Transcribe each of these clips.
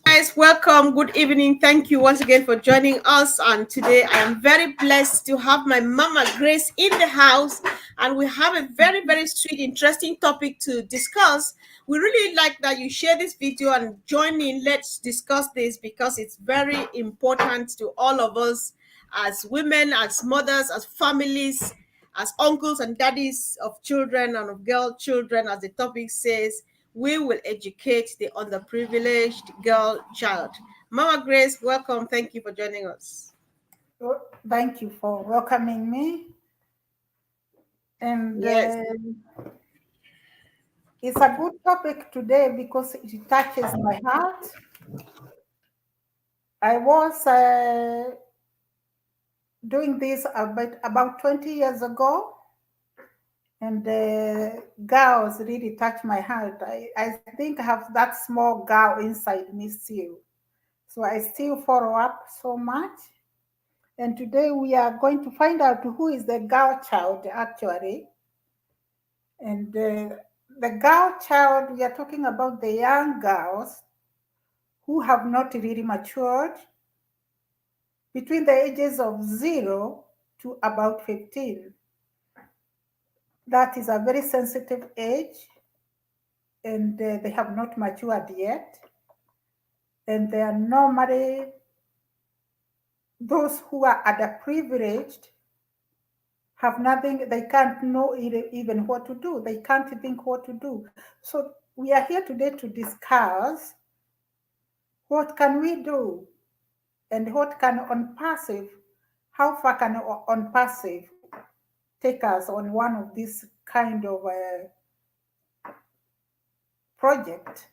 Guys, welcome. Good evening. Thank you once again for joining us. And today I am very blessed to have my Mama Grace in the house. And we have a very, very sweet, interesting topic to discuss. We really like that you share this video and join in. Let's discuss this because it's very important to all of us as women, as mothers, as families, as uncles and daddies of children and of girl children, as the topic says. We will educate the underprivileged girl child. Mama Grace, welcome. Thank you for joining us. Thank you for welcoming me. And Yes. it's a good topic today because it touches my heart. I was doing this about 20 years ago, and girls really touch my heart. I think I have that small girl inside me still. So I still follow up so much. And today we are going to find out who is the girl child actually. And the girl child, we are talking about the young girls who have not really matured between the ages of 0 to about 15. That is a very sensitive age, and they have not matured yet. And they are normally those who are underprivileged, have nothing, they can't know even what to do. They can't think what to do. So we are here today to discuss what can we do and what can ONPASSIVE, how far can ONPASSIVE take us on one of these kind of project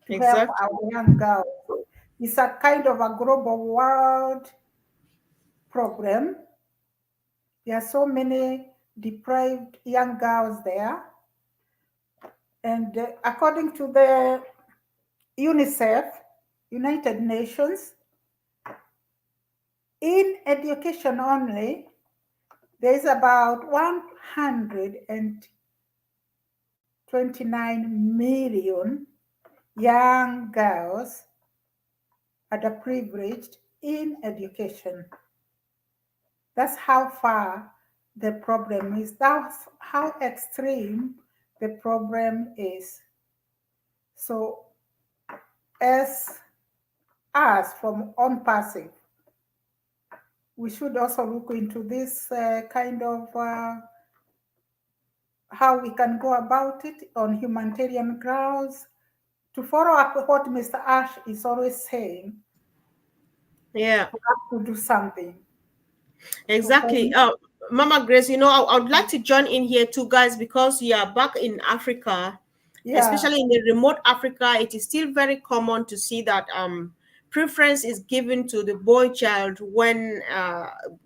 to help Exactly. our young girls. It's a kind of a global world program. There are so many deprived young girls there. And according to the UNICEF, United Nations, in education only, there is about 129 million young girls underprivileged in education. That's how far the problem is. That's how extreme the problem is. So, as us from ONPASSIVE, we should also look into this kind of how we can go about it on humanitarian grounds to follow up what Mr. Ash is always saying. Yeah. We have to do something. So Exactly. Mama Grace, I would like to join in here too, guys, because you are back in Africa, yeah, especially in the remote Africa. It is still very common to see that preference is given to the boy child when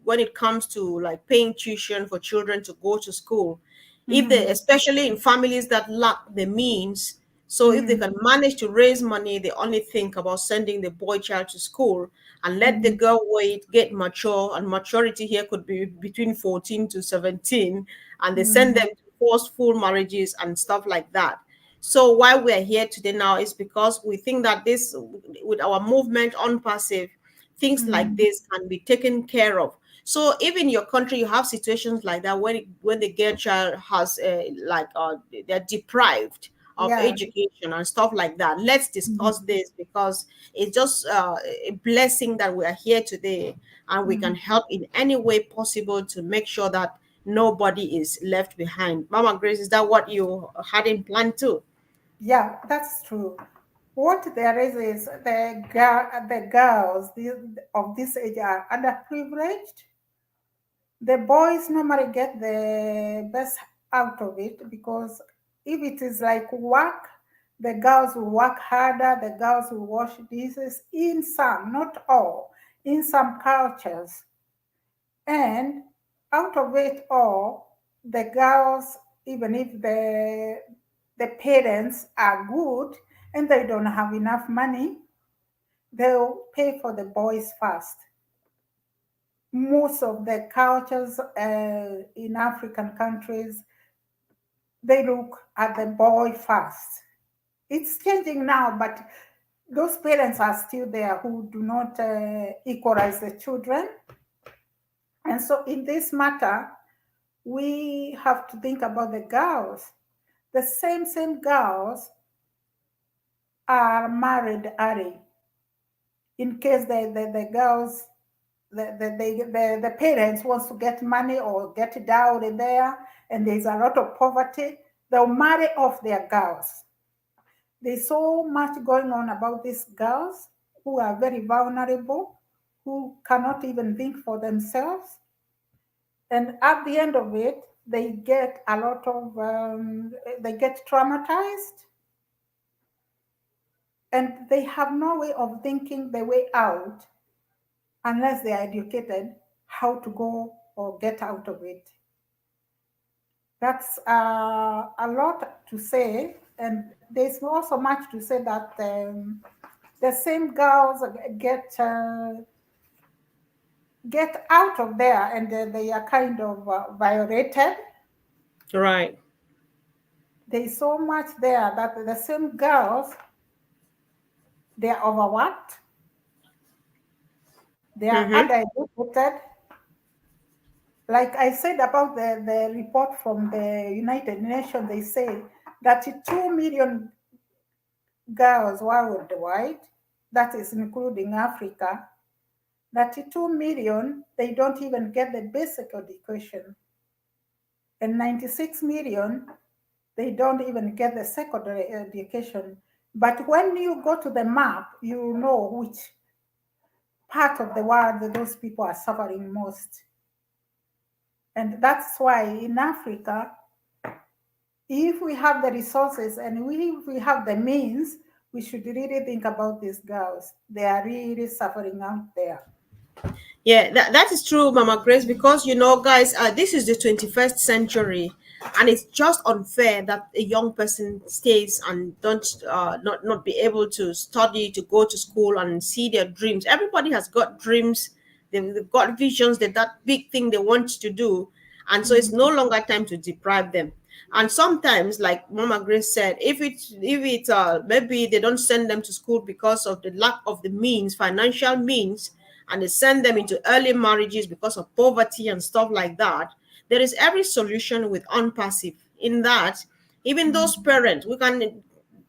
it comes to like paying tuition for children to go to school. If they, mm-hmm, especially in families that lack the means, so if they mm-hmm, can manage to raise money, they only think about sending the boy child to school and let the mm-hmm, girl wait, get mature, and maturity here could be between 14 to 17, and they send mm-hmm, them to forceful marriages and stuff like that. So why we're here today now is because we think that this, with our movement on passive, things like mm-hmm. this can be taken care of. So if in your country you have situations like that when the girl child has they're deprived of Yeah. education and stuff like that, let's discuss Mm-hmm, this because it's just a blessing that we are here today and we can mm-hmm. help in any way possible to make sure that nobody is left behind. Mama Grace, is that what you had in plan too? Yeah, that's true. What there is the girls of this age are underprivileged. The boys normally get the best out of it because if it is like work, the girls will work harder, the girls will wash dishes in some, not all, in some cultures. And out of it all, the girls, even if the parents are good and they don't have enough money, they'll pay for the boys first. Most of the cultures in African countries, they look at the boy first. It's changing now, but those parents are still there who do not equalize the children. And so in this matter, we have to think about the girls. The same girls are married early. In case the girls, the parents wants to get money or get dowry there, and there's a lot of poverty, they'll marry off their girls. There's so much going on about these girls who are very vulnerable, who cannot even think for themselves. And at the end of it, they get a lot of, they get traumatized, and they have no way of thinking the way out unless they are educated how to go or get out of it. That's a lot to say, and there's also much to say that the same girls get out of there, and they are kind of violated. Right. There's so much there that the same girls, they are overworked, they are Mm-hmm. undereducated. Like I said about the report from the United Nations, they say that 2 million girls worldwide, that is including Africa, that 2 million, they don't even get the basic education. And 96 million, they don't even get the secondary education. But when you go to the map, you know which part of the world that those people are suffering most. And that's why in Africa, if we have the resources and if we have the means, we should really think about these girls. They are really suffering out there. Yeah, that is true, Mama Grace, because guys, this is the 21st century, and it's just unfair that a young person stays and don't not be able to study, to go to school and see their dreams. Everybody has got dreams, they've got visions, that big thing they want to do, and so it's no Mhm. longer time to deprive them. And sometimes, like Mama Grace said, if it's maybe they don't send them to school because of the lack of the means, financial means, and they send them into early marriages because of poverty and stuff like that, there is every solution with unpassive. In that, even those Mhm. parents, we can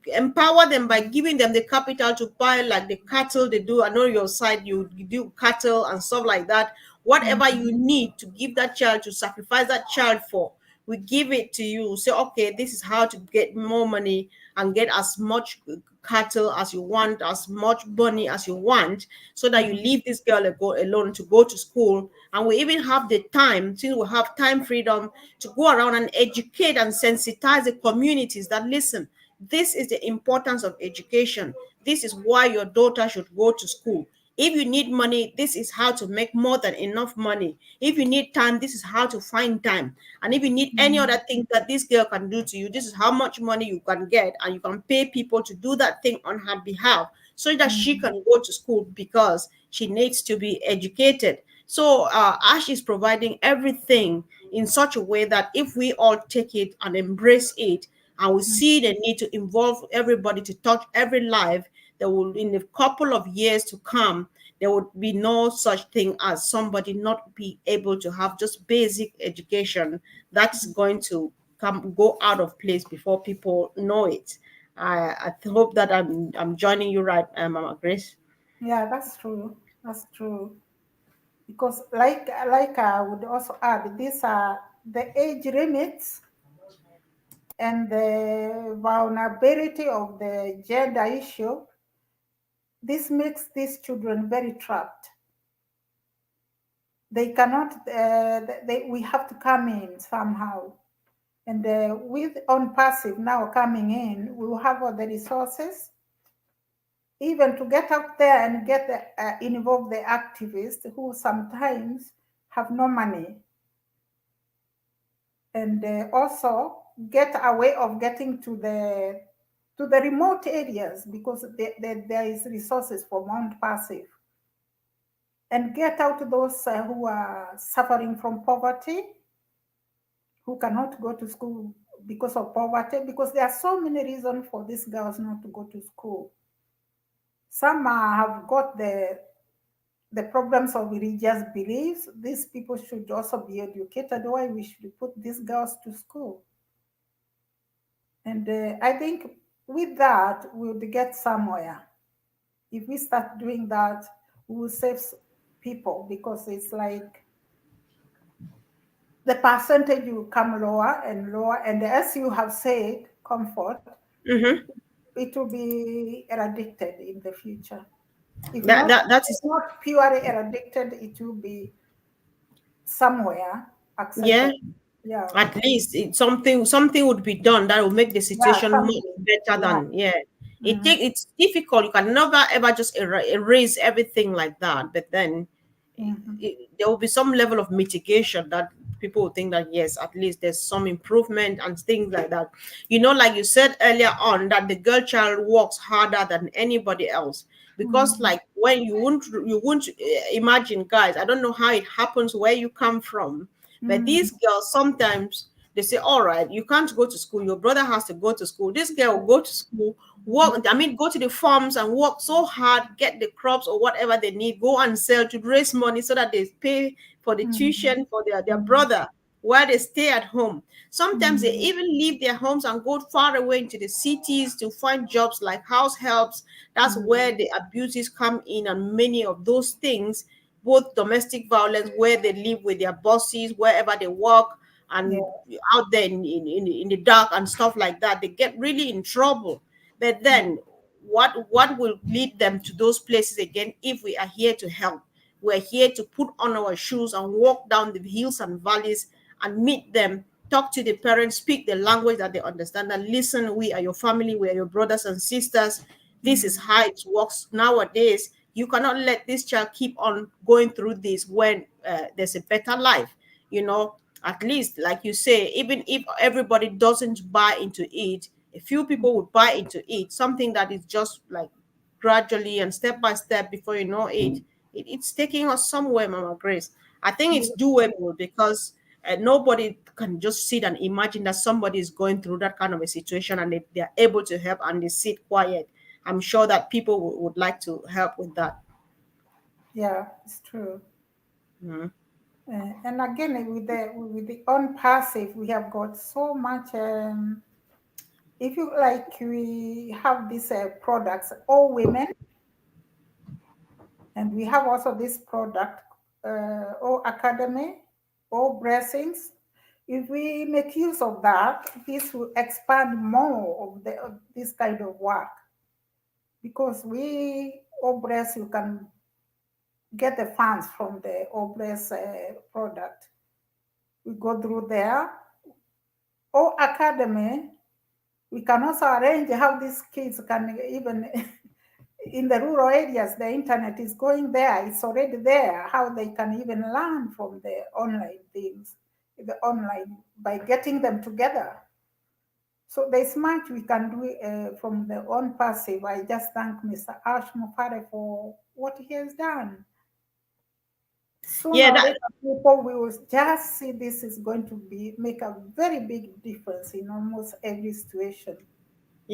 empower them by giving them the capital to buy, like the cattle they do. I know your side, you do cattle and stuff like that. Whatever you Mhm. need to give that child, to sacrifice that child for, we give it to you. Say, okay, this is how to get more money and get as much cattle as you want, as much money as you want, so that you Mhm. leave this girl alone to go to school. And we even have the time, since we have time freedom, to go around and educate and sensitize the communities that, listen, this is the importance of education. This is why your daughter should go to school. If you need money, this is how to make more than enough money. If you need time, this is how to find time. And if you need any other Mhm. thing that this girl can do to you, this is how much money you can get, and you can pay people to do that thing on her behalf, so that she Mhm. can go to school, because she needs to be educated. So Ash is providing everything in such a way that if we all take it and embrace it, and we Mhm. see the need to involve everybody, to touch every life, there will, in a couple of years to come, there would be no such thing as somebody not be able to have just basic education. That's going to go out of place before people know it. I hope that I'm joining you right, Mama Grace. Yeah, that's true. That's true. Because like I would also add, these are the age limits and the vulnerability of the gender issue. This makes these children very trapped. They cannot. We have to come in somehow. And with on passive now coming in, we will have all the resources, even to get out there and get involve the activists who sometimes have no money, and also get a way of getting to the remote areas, because there is resources for Mount Passive, and get out those who are suffering from poverty, who cannot go to school because of poverty, because there are so many reasons for these girls not to go to school. Some have got the problems of religious beliefs. These people should also be educated. Why we should put these girls to school? And I think with that, we'll get somewhere. If we start doing that, we will save people, because it's like the percentage will come lower and lower. And as you have said, comfort, it, Mm-hmm. it will be eradicated in the future. If That not, that that if is not purely eradicated, it will be somewhere yeah. acceptable. Yeah, At least something would be done that will make the yeah, situation much something. better Yeah. than yeah. Mhm. It's difficult. You can never ever just erase everything like that. But then Mhm. there will be some level of mitigation that people will think that yes, at least there's some improvement and things like that. Like you said earlier on, that the girl child works harder than anybody else, because Mhm. like when you won't imagine, guys, I don't know how it happens where you come from, but Mhm. these girls sometimes they say, all right, you can't go to school, your brother has to go to school, this girl will go to school, work, I mean, go to the farms and work so hard, get the crops or whatever they need, go and sell to raise money so that they pay for the Mhm. tuition for their Mhm. brother while they stay at home. Sometimes they Mhm. even leave their homes and go far away into the cities to find jobs like house helps. That's where Mhm. the abuses come in, and many of those things, both domestic violence, where they live with their bosses, wherever they work, Yeah. and out there in the dark and stuff like that, they get really in trouble. But Yeah. then what will lead them to those places again if we are here to help? We're here to put on our shoes and walk down the hills and valleys and meet them, talk to the parents, speak the language that they understand, and listen, we are your family, we are your brothers and sisters. This is Mhm. how it works nowadays. You cannot let this child keep on going through this when there's a better life. you know at least, like you say, even if everybody doesn't buy into it, a few people would buy into it, something that is just like gradually and step by step. Before you know it's taking us somewhere, Mama Grace. I think it's doable, because nobody can just sit and imagine that somebody is going through that kind of a situation and they're able to help and they sit quiet. I'm sure that people would like to help with that. Yeah, it's true. Mhm. And again, with the unpassive, we have got so much. If you like, we have these products, all women, and we have also this product, all academy, all blessings. If we make use of that, this will expand more of this kind of work, because we all bless, you can get the funds from the all bless product. We go through there. All academy, we can also arrange how these kids can even in the rural areas, the internet is going there, it's already there, how they can even learn from the online things, the online, by getting them together. So there's much we can do from the on passive. I just thank Mr. Ash Mufare for what he has done. Sooner Yeah, or that later, people will just see this is going to be make a very big difference in almost every situation.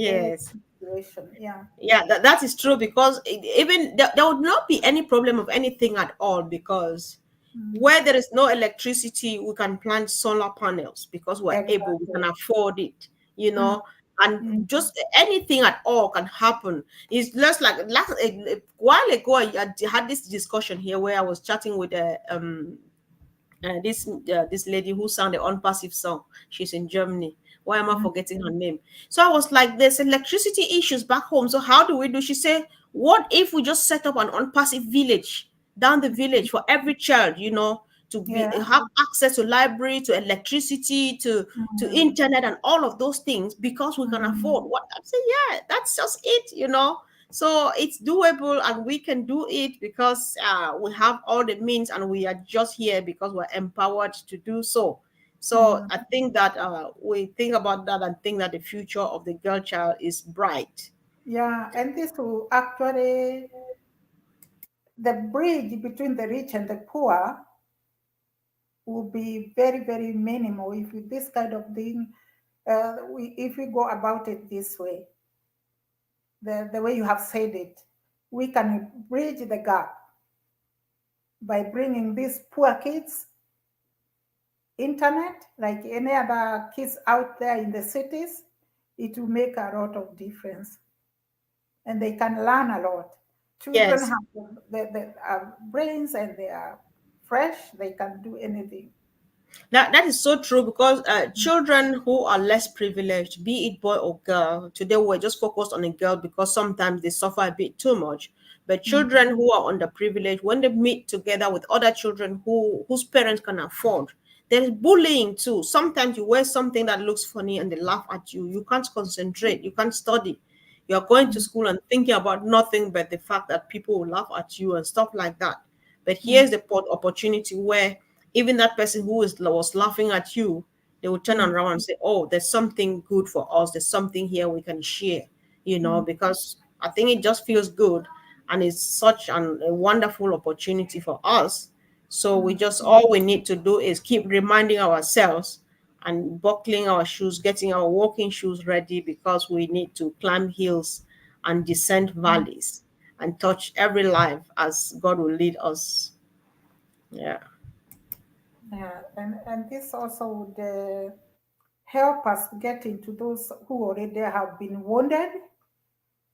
Every yes. situation, yeah. Yeah, that is true, because even there would not be any problem of anything at all, because Mm, where there is no electricity, we can plant solar panels because we're able, we exactly. can afford it, Mm, and mm, just anything at all can happen. It's just like a while ago, I had this discussion here where I was chatting with this lady who sang the unpassive song. She's in Germany. Why am I mm. forgetting her name? So I was like, "There's electricity issues back home. So how do we do?" She said, "What if we just set up an unpassive village down the village for every child? To be Yeah. have access to library, to electricity, to Mm, internet, and all of those things because we can mm. afford." What I said, yeah, that's just it. So it's doable and we can do it because we have all the means, and we are just here because we're empowered to do so. So Mm. I think that we think about that and think that the future of the girl child is bright. Yeah, and this will actually, the bridge between the rich and the poor will be very, very minimal if this kind of thing, if we go about it this way, the way you have said it. We can bridge the gap by bringing these poor kids internet, like any other kids out there in the cities. It will make a lot of difference, and they can learn a lot. Children Yes. have the brains, and they are fresh. They can do anything. That is so true because children who are less privileged, be it boy or girl, today we're just focused on a girl because sometimes they suffer a bit too much. But children who are underprivileged, when they meet together with other children whose parents can afford, there's bullying too. Sometimes you wear something that looks funny and they laugh at you. You can't concentrate. You can't study. You're going to school and thinking about nothing but the fact that people will laugh at you and stuff like that. But here's the opportunity where even that person was laughing at you, they will turn around and say, "Oh, there's something good for us. There's something here we can share." Because I think it just feels good, and it's such a wonderful opportunity for us. So we just all we need to do is keep reminding ourselves and buckling our shoes, getting our walking shoes ready because we need to climb hills and descend valleys and touch every life as God will lead us. Yeah. Yeah, and this also would help us get into those who already have been wounded,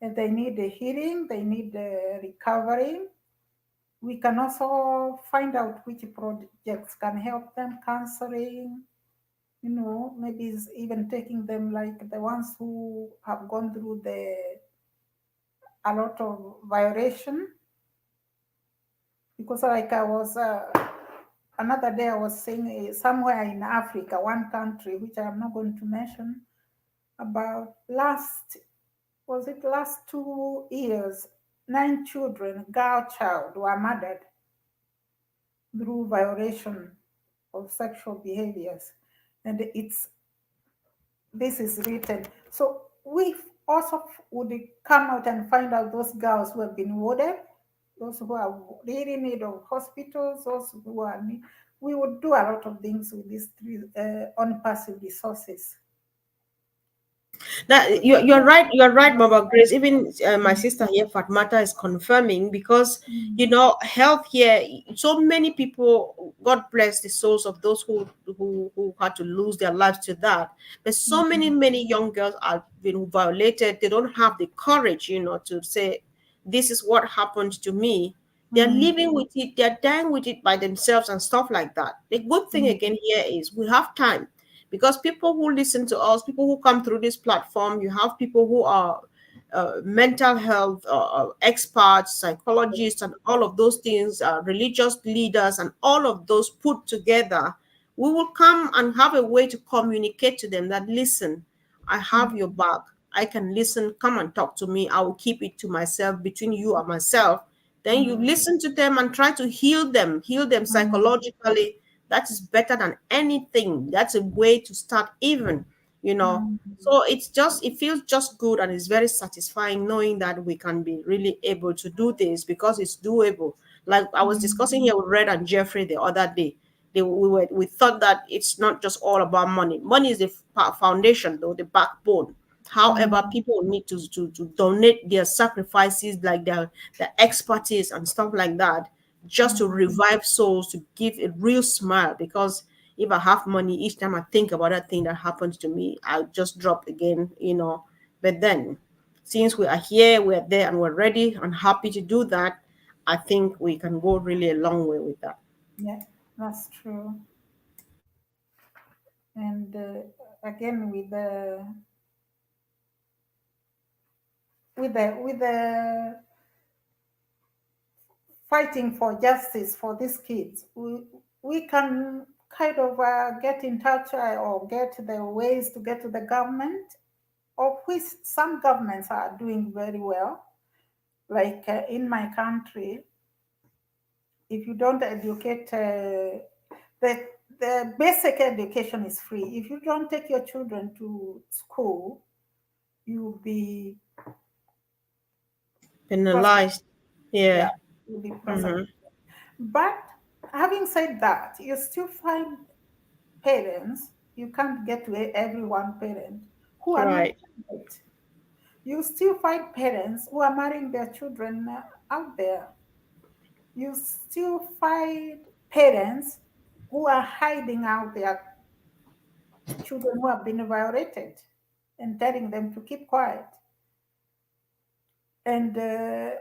and they need the healing, they need the recovery. We can also find out which projects can help them, counseling, maybe it's even taking them like the ones who have gone through a lot of violation. Because like I was another day I was saying somewhere in Africa, one country which I am not going to mention, about last 2 years, 9 children, girl child, were murdered through violation of sexual behaviors. And this is written. So we also would come out and find out those girls who have been warded, those who are really in need of hospitals, those who are need. We would do a lot of things with these three unpassive resources. That you're right, Mama Grace. Even my sister here, Fatmata, is confirming because health here. So many people, God bless the souls of those who had to lose their lives to that. But so many young girls are being violated. They don't have the courage, to say, "This is what happened to me." They're Mm, living with it. They're dying with it by themselves and stuff like that. The good thing mm, again here is we have time because people who listen to us, people who come through this platform, you have people who are mental health experts, psychologists, and all of those things, religious leaders, and all of those put together. We will come and have a way to communicate to them that, listen, I have your back. I can listen. Come and talk to me. I will keep it to myself, between you and myself. Then you mm, listen to them and try to heal them mm, psychologically. That is better than anything. That's a way to start, even. mm, So it feels just good, and it's very satisfying knowing that we can be really able to do this because it's doable. Like I was mm, discussing here with Red and Jeffrey the other day. We thought that it's not just all about money. Money is the foundation, though, the backbone. However, mm, people need to donate their sacrifices, like their expertise and stuff like that, just to mm, revive souls, to give a real smile. Because if I have money, each time I think about that thing that happened to me, I just drop again. But then, since we are here, we're there, and we're ready and happy to do that, I think we can go really a long way with that. yeah, that's true. And again, with the fighting for justice for these kids, we can kind of get in touch or get the ways to get to the government, of which some governments are doing very well. Like in my country, if you don't educate, the the basic education is free. If you don't take your children to school, you'll be prosecuted. Penalized. Yeah, Yeah. you'll be prosecuted. Mm-hmm. But having said that, you still find parents, you can't get to every one parent who are not Right. doing it. You still find parents who are marrying their children out there. You still find parents who are hiding out their children who have been violated and telling them to keep quiet. And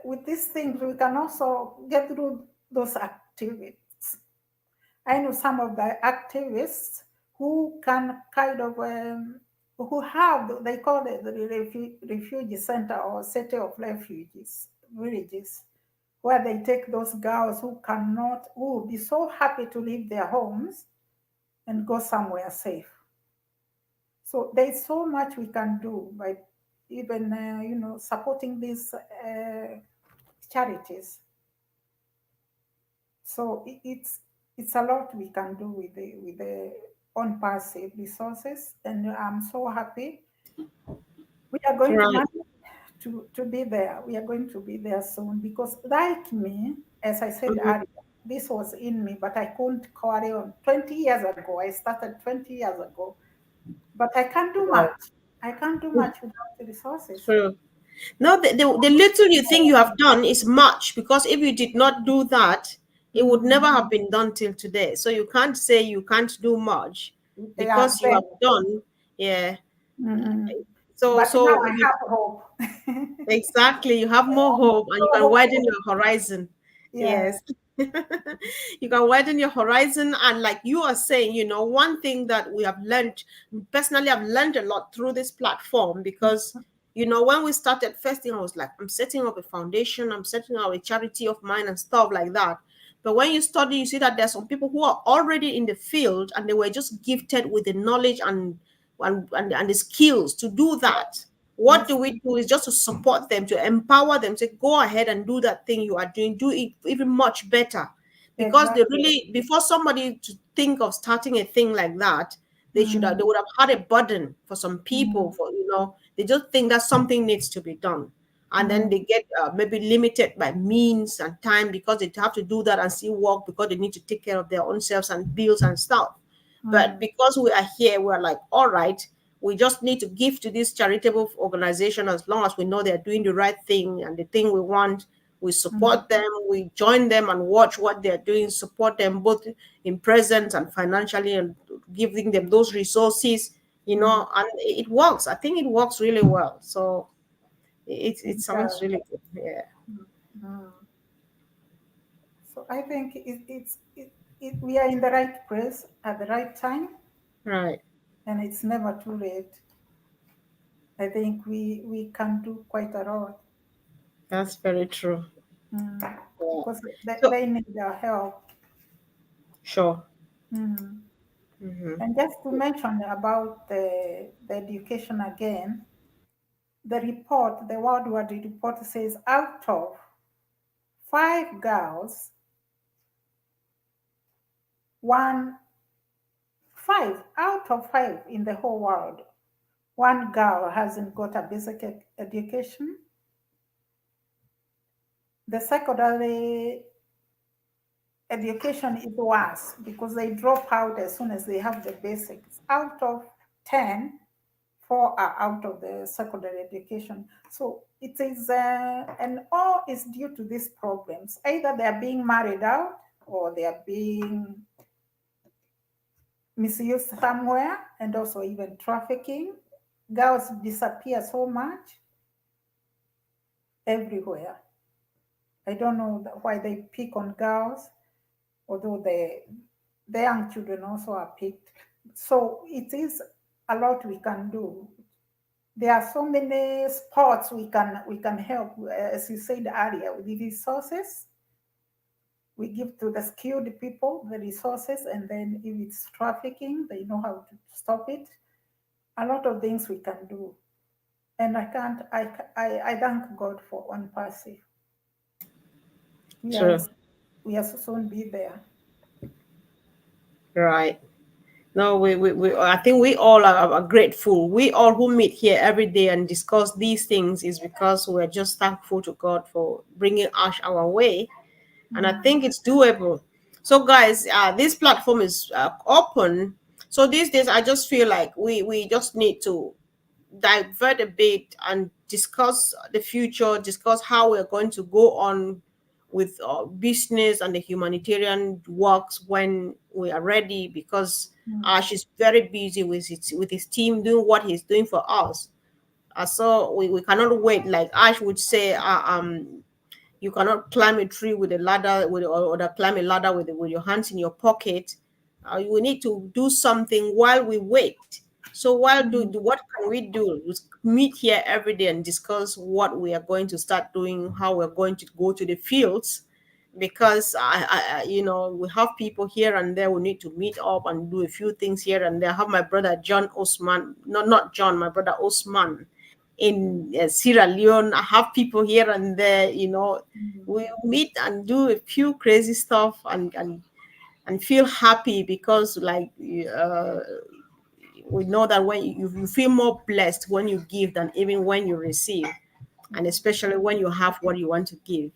with these things, we can also get through those activities. I know some of the activists who can kind of, who have, they call it the refugee center or city of refugees, villages, where they take those girls who cannot, who will be so happy to leave their homes and go somewhere safe. So there's so much we can do by even, supporting these charities. So it's a lot we can do with the on passive resources, and I'm so happy we are going to Right. manage to be there. We are going to be there soon because, like me, as I said Mhm. earlier, this was in me, but I couldn't carry on. 20 years ago, I started 20 years ago, but I can't do Right. much. I can't do much without the resources. True. No, the little you think you have done is much, because if you did not do that, it would never Mm, have been done till today. So you can't say you can't do much yeah, because you then. have done. Yeah. Mm, So but now so I you, have hope. exactly, you have more I'm hope and you so can widen hopeful. your horizon. Yeah. Yes. You can widen your horizon. And like you are saying, one thing that we have learned, personally, I've learned a lot through this platform, because when we started, first thing I was like, I'm setting up a foundation, I'm setting up a charity of mine and stuff like that. But when you study, you see that there's some people who are already in the field and they were just gifted with the knowledge and the skills to do that. What Yes. do we do is just to support them, to empower them, to go ahead and do that thing you are doing, do it even much better. Because they Exactly. really, before somebody to think of starting a thing like that, they Mm, would have had a burden for some people, mm, for they just think that something needs to be done. And then mm, they get maybe limited by means and time, because they have to do that and still work, because they need to take care of their own selves and bills and stuff. But mm, because we are here, we're like, all right, we just need to give to this charitable organization, as long as we know they're doing the right thing and the thing we want. We mm, support them, we join them and watch what they're doing, support them both in presence and financially, and giving them those resources, mm. and it works. I think it works really well. So it It sounds does. really good. Yeah. Mm, mm. So I think we are in the right place at the right time, Right. and it's never too late. I think we can do quite a lot, That's very true. Yeah. because So they need our help. sure. Mm. Hmm. And just to mention about the education again, the report, the World War report says out of 5 girls, one, 5 out of 5 in the whole world, one girl hasn't got a basic education. The secondary education is worse because they drop out as soon as they have the basics. Out of 10, 4 are out of the secondary education. So it is, and all is due to these problems. Either they are being married out or they are being misused somewhere, and also even trafficking. Girls disappear so much everywhere. I don't know why they pick on girls, although the young children also are picked. So it is a lot we can do. There are so many sports we can help, as you said earlier, with the resources. We give to the skilled people the resources, and then if it's trafficking, they know how to stop it. A lot of things we can do, and I can't. I thank God for ONPASSIVE. We are True. we are soon be there. Right. No, I think we all are grateful. We all who meet here every day and discuss these things is because we're just thankful to God for bringing us our way. And I Mm, think it's doable. So, guys, this platform is open. So these days, I just feel like we just need to divert a bit and discuss the future, discuss how we're going to go on with business and the humanitarian works when we are ready, because she's very busy with his team doing what he's doing for us. So we cannot wait. Like Ash would say, you cannot climb a tree with a ladder or climb a ladder with your hands in your pocket. You need to do something while we wait. So what can we do? Just meet here every day and discuss what we are going to start doing, how we're going to go to the fields, because we have people here and there. We need to meet up and do a few things here and there. I have my brother John Osman, not John, my brother Osman in Sierra Leone. I have people here and there. We meet and do a few crazy stuff and feel happy, because we know that when you feel more blessed when you give than even when you receive, and especially when you have what you want to give.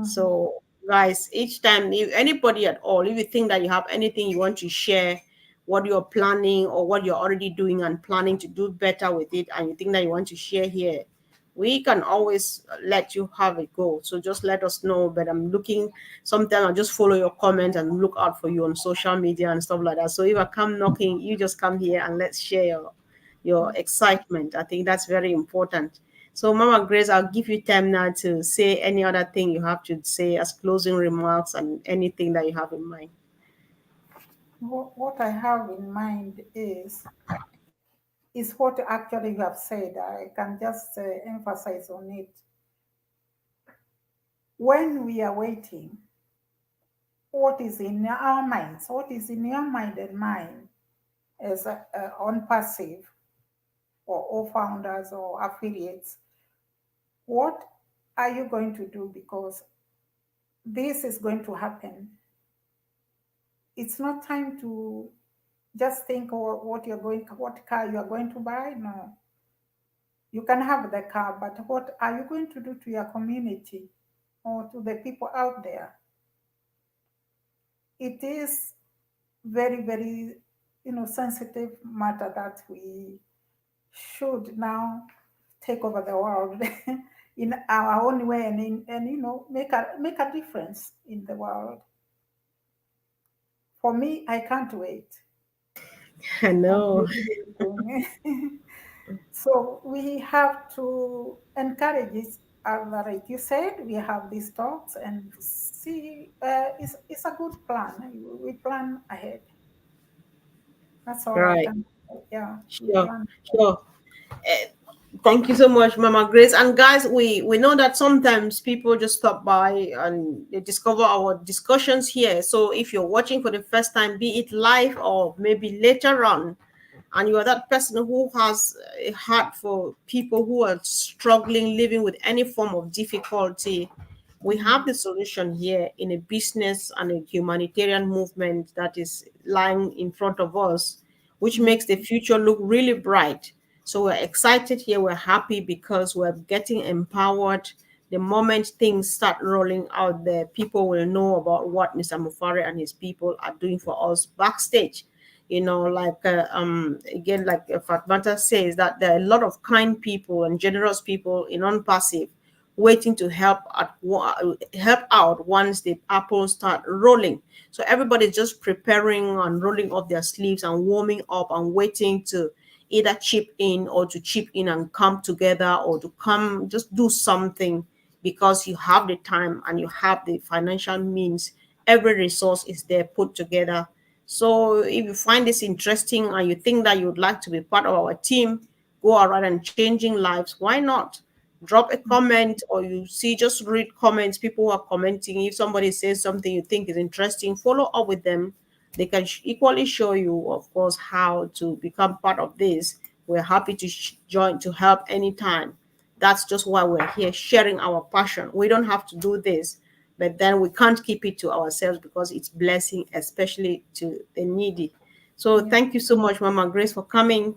So, guys, each time, if anybody at all, if you think that you have anything you want to share, what you're planning or what you're already doing and planning to do better with it, and you think that you want to share here, we can always let you have a go. So just let us know. But I'm looking, sometimes I'll just follow your comment and look out for you on social media and stuff like that. So if I come knocking, you just come here and let's share your excitement. I think that's very important. So, Mama Grace, I'll give you time now to say any other thing you have to say as closing remarks and anything that you have in mind. What I have in mind is what actually you have said. I can just emphasize on it. When we are waiting, what is in our minds, what is in your mind and mine as on passive or all founders or affiliates, what are you going to do? Because this is going to happen. It's not time to just think what car you are going to buy. No, you can have the car, but what are you going to do to your community or to the people out there? It is very, very, sensitive matter that we should now take over the world in our own way and make a difference in the world. For me, I can't wait. I I'm know. really waiting. So we have to encourage it. Like you said, we have these talks and see. It's a good plan. We plan ahead. That's all I Right. can say. Yeah, we Sure. plan. Sure. Eh, Thank you so much, Mama Grace. And guys, we know that sometimes people just stop by and they discover our discussions here. So if you're watching for the first time, be it live or maybe later on, and you are that person who has a heart for people who are struggling, living with any form of difficulty, we have the solution here in a business and a humanitarian movement that is lying in front of us, which makes the future look really bright. So we're excited here. We're happy because we're getting empowered. The moment things start rolling out there, people will know about what Mr. Mufare and his people are doing for us backstage. Again, like Fatmata says, that there are a lot of kind people and generous people in Unpassive waiting to help out once the apples start rolling. So everybody's just preparing and rolling up their sleeves and warming up and waiting to either chip in or to chip in and come together or to come just do something, because you have the time and you have the financial means. Every resource is there put together. So if you find this interesting and you think that you would like to be part of our team, go around and changing lives, why not? Drop a comment, or you see, just read comments. People who are commenting. If somebody says something you think is interesting, follow up with them. They can equally show you, of course, how to become part of this. We're happy to join to help anytime. That's just why we're here, sharing our passion. We don't have to do this, but then we can't keep it to ourselves because it's blessing, especially to the needy. So Yeah, thank you so much, Mama Grace, for coming.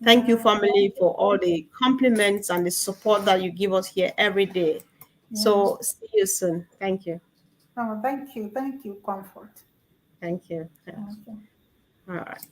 Thank you, yeah, family, for all the compliments and the support that you give us here every day. yeah. So see you soon. Thank you. Oh, thank you, Comfort. Thank you. Yeah. Okay. All right.